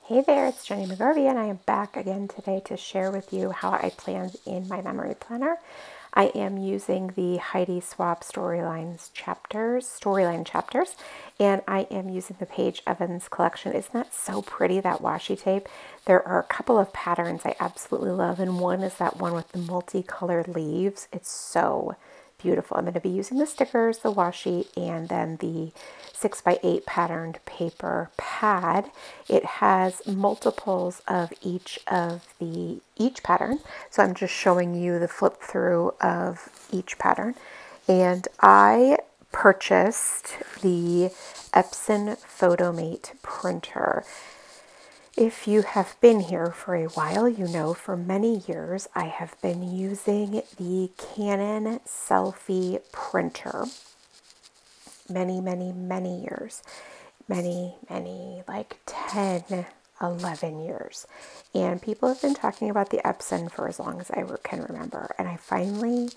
Hey there, it's Jenny McGarvey, and I am back again today to share with you how I planned in my memory planner. I am using the Heidi Swapp storyline chapters, and I am using the Paige Evans collection. Isn't that so pretty, that washi tape? There are a couple of patterns I absolutely love, and one is that one with the multicolored leaves. It's so beautiful. I'm going to be using the stickers, the washi, and then the 6x8 patterned paper pad. It has multiples of each pattern. So I'm just showing you the flip through of each pattern. And I purchased the Epson Photomate printer. If you have been here for a while, you know for many years I have been using the Canon selfie printer. Many years. Many, like 10, 11 years. And people have been talking about the Epson for as long as I can remember. And I finally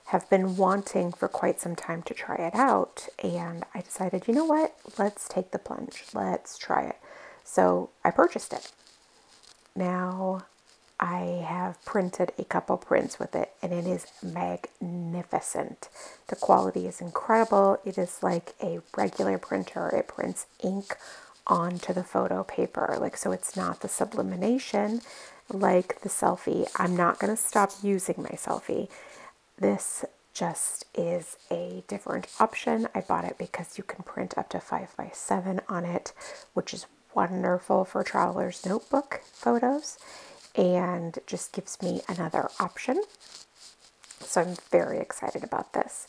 have been wanting for quite some time to try it out. And I decided, you know what? Let's take the plunge. Let's try it. So I purchased it. Now I have printed a couple prints with it, and it is magnificent. The quality is incredible. It is like a regular printer. It prints ink onto the photo paper, so it's not the sublimation like the selfie. I'm not going to stop using my selfie. This just is a different option. I bought it because you can print up to 5x7 on it, which is wonderful for traveler's notebook photos, and just gives me another option. So I'm very excited about this.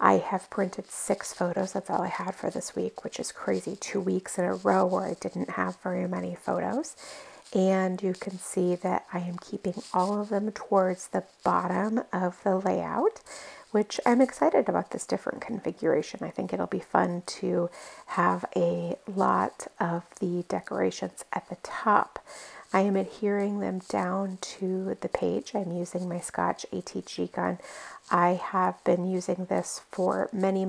I have printed 6 photos. That's all I had for this week, which is crazy. 2 weeks in a row where I didn't have very many photos. And you can see that I am keeping all of them towards the bottom of the layout, which I'm excited about this different configuration. I think it'll be fun to have a lot of the decorations at the top. I am adhering them down to the page. I'm using my Scotch ATG gun. I have been using this for many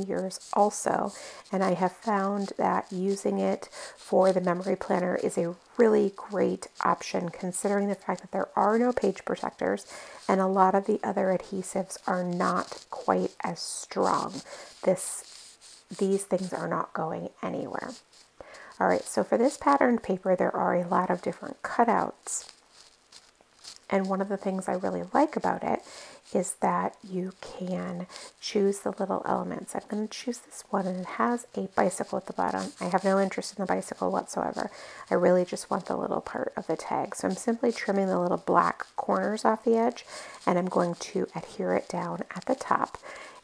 years also, and I have found that using it for the memory planner is a really great option, considering the fact that there are no page protectors and a lot of the other adhesives are not quite as strong. These things are not going anywhere. All right, so for this patterned paper, there are a lot of different cutouts. And one of the things I really like about it is that you can choose the little elements. I'm going to choose this one, and it has a bicycle at the bottom. I have no interest in the bicycle whatsoever. I really just want the little part of the tag. So I'm simply trimming the little black corners off the edge, and I'm going to adhere it down at the top.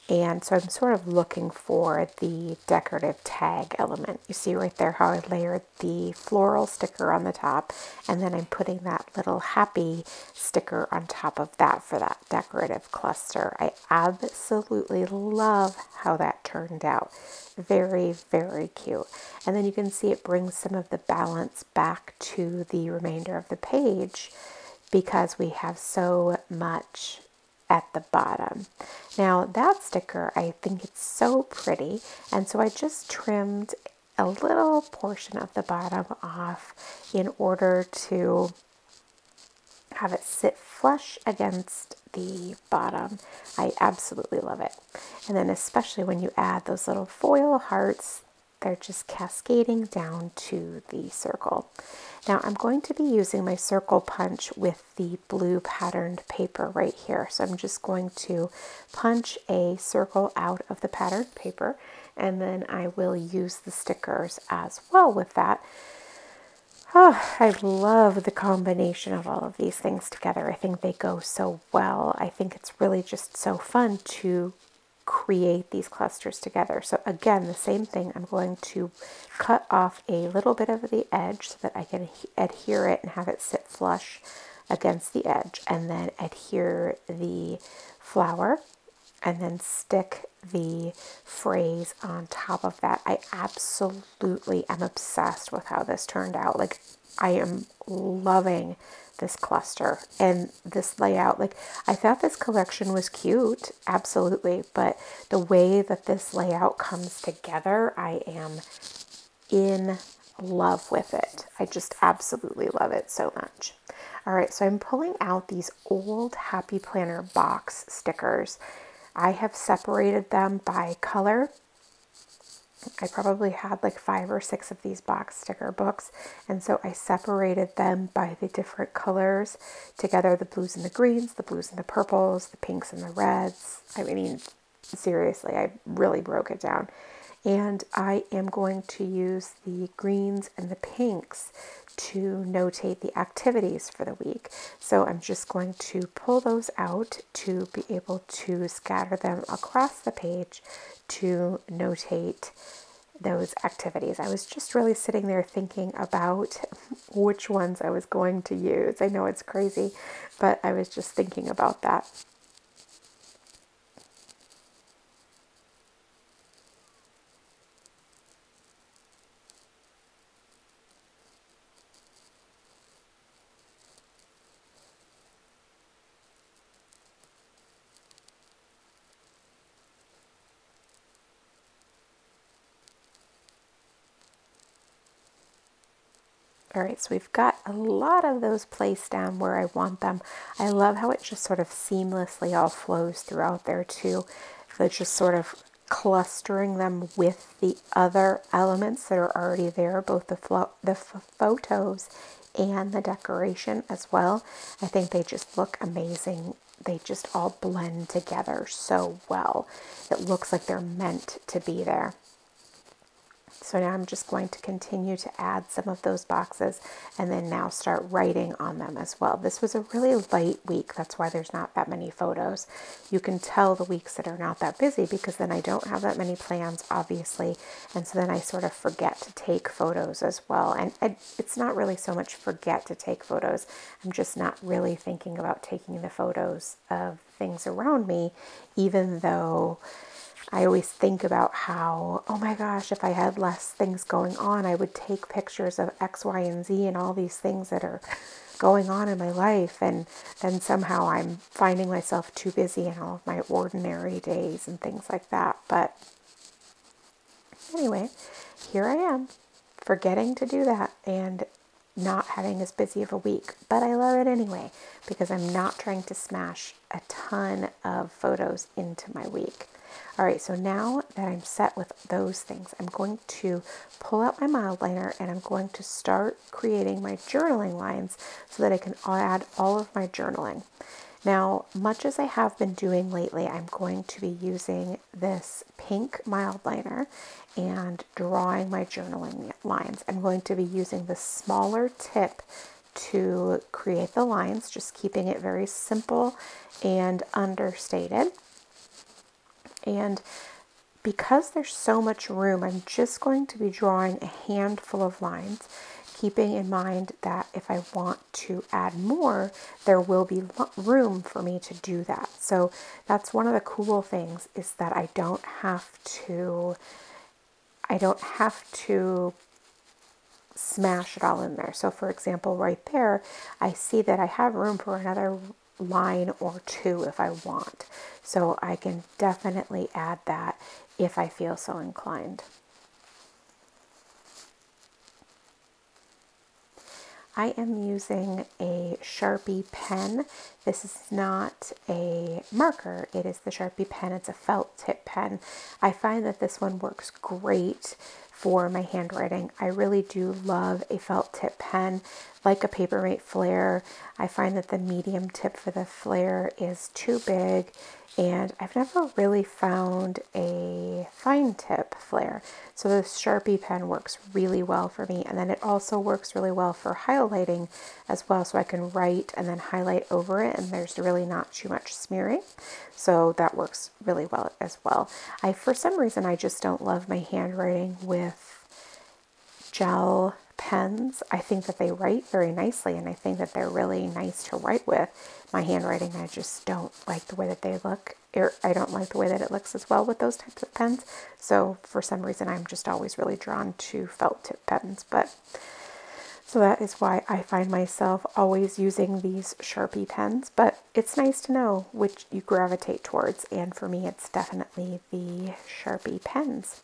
And so I'm sort of looking for the decorative tag element. You see right there how I layered the floral sticker on the top, and then I'm putting that little happy sticker on top of that for that decorative cluster. I absolutely love how that turned out. Very cute. And then you can see it brings some of the balance back to the remainder of the page because we have so much at the bottom. Now that sticker, I think it's so pretty, and so I just trimmed a little portion of the bottom off in order to have it sit flush against the bottom. I absolutely love it. And then especially when you add those little foil hearts, they're just cascading down to the circle. Now I'm going to be using my circle punch with the blue patterned paper right here. So I'm just going to punch a circle out of the patterned paper, and then I will use the stickers as well with that. Oh, I love the combination of all of these things together. I think they go so well. I think it's really just so fun to create these clusters together. So again, the same thing, I'm going to cut off a little bit of the edge so that I can adhere it and have it sit flush against the edge, and then adhere the flower and then stick the phrase on top of that. I absolutely am obsessed with how this turned out. I am loving this cluster and this layout. I thought this collection was cute, absolutely, but the way that this layout comes together, I am in love with it. I just absolutely love it so much. All right, so I'm pulling out these old Happy Planner box stickers. I have separated them by color. I probably had like 5 or 6 of these box sticker books, and so I separated them by the different colors together, the blues and the greens, the blues and the purples, the pinks and the reds. I mean, seriously, I really broke it down. And I am going to use the greens and the pinks to notate the activities for the week. So I'm just going to pull those out to be able to scatter them across the page to notate those activities. I was just really sitting there thinking about which ones I was going to use. I know it's crazy, but I was just thinking about that. All right, so we've got a lot of those placed down where I want them. I love how it just sort of seamlessly all flows throughout there too. They're just sort of clustering them with the other elements that are already there, both the photos and the decoration as well. I think they just look amazing. They just all blend together so well. It looks like they're meant to be there. So now I'm just going to continue to add some of those boxes and then now start writing on them as well. This was a really light week. That's why there's not that many photos. You can tell the weeks that are not that busy because then I don't have that many plans, obviously. And so then I sort of forget to take photos as well. And it's not really so much forget to take photos. I'm just not really thinking about taking the photos of things around me, even though I always think about how, oh my gosh, if I had less things going on, I would take pictures of X, Y, and Z and all these things that are going on in my life. And then somehow I'm finding myself too busy in all of my ordinary days and things like that. But anyway, here I am, forgetting to do that and not having as busy of a week. But I love it anyway, because I'm not trying to smash a ton of photos into my week. All right, so now that I'm set with those things, I'm going to pull out my mild liner and I'm going to start creating my journaling lines so that I can add all of my journaling. Now, much as I have been doing lately, I'm going to be using this pink mild liner and drawing my journaling lines. I'm going to be using the smaller tip to create the lines, just keeping it very simple and understated. And because there's so much room, I'm just going to be drawing a handful of lines, keeping in mind that if I want to add more, there will be room for me to do that. So that's one of the cool things, is that I don't have to smash it all in there. So for example, right there, I see that I have room for another line or two if I want. So I can definitely add that if I feel so inclined. I am using a Sharpie pen. This is not a marker, it is the Sharpie pen. It's a felt tip pen. I find that this one works great for my handwriting. I really do love a felt tip pen, like a Papermate Flare. I find that the medium tip for the Flare is too big, and I've never really found a fine tip Flare. So the Sharpie pen works really well for me, and then it also works really well for highlighting as well, so I can write and then highlight over it, and there's really not too much smearing. So that works really well as well. For some reason, I just don't love my handwriting with gel pens. I think that they write very nicely, and I think that they're really nice to write with. My handwriting, I just don't like the way that they look. I don't like the way that it looks as well with those types of pens. So for some reason, I'm just always really drawn to felt tip pens. So that is why I find myself always using these Sharpie pens. But it's nice to know which you gravitate towards. And for me, it's definitely the Sharpie pens.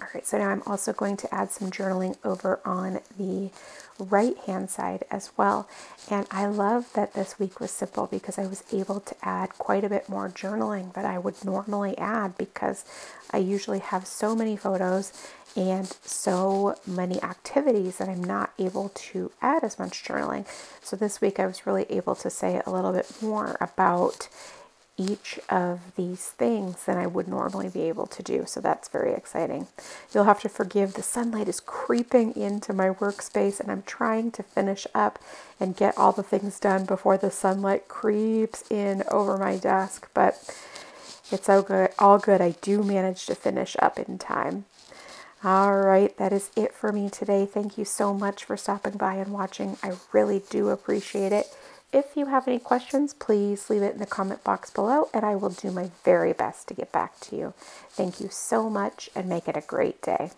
All right, so now I'm also going to add some journaling over on the right hand side as well. And I love that this week was simple because I was able to add quite a bit more journaling than I would normally add, because I usually have so many photos and so many activities that I'm not able to add as much journaling. So this week I was really able to say a little bit more about each of these things than I would normally be able to do. So that's very exciting. You'll have to forgive, the sunlight is creeping into my workspace and I'm trying to finish up and get all the things done before the sunlight creeps in over my desk, but it's all good. I do manage to finish up in time. All right, that is it for me today. Thank you so much for stopping by and watching. I really do appreciate it. If you have any questions, please leave it in the comment box below, and I will do my very best to get back to you. Thank you so much, and make it a great day.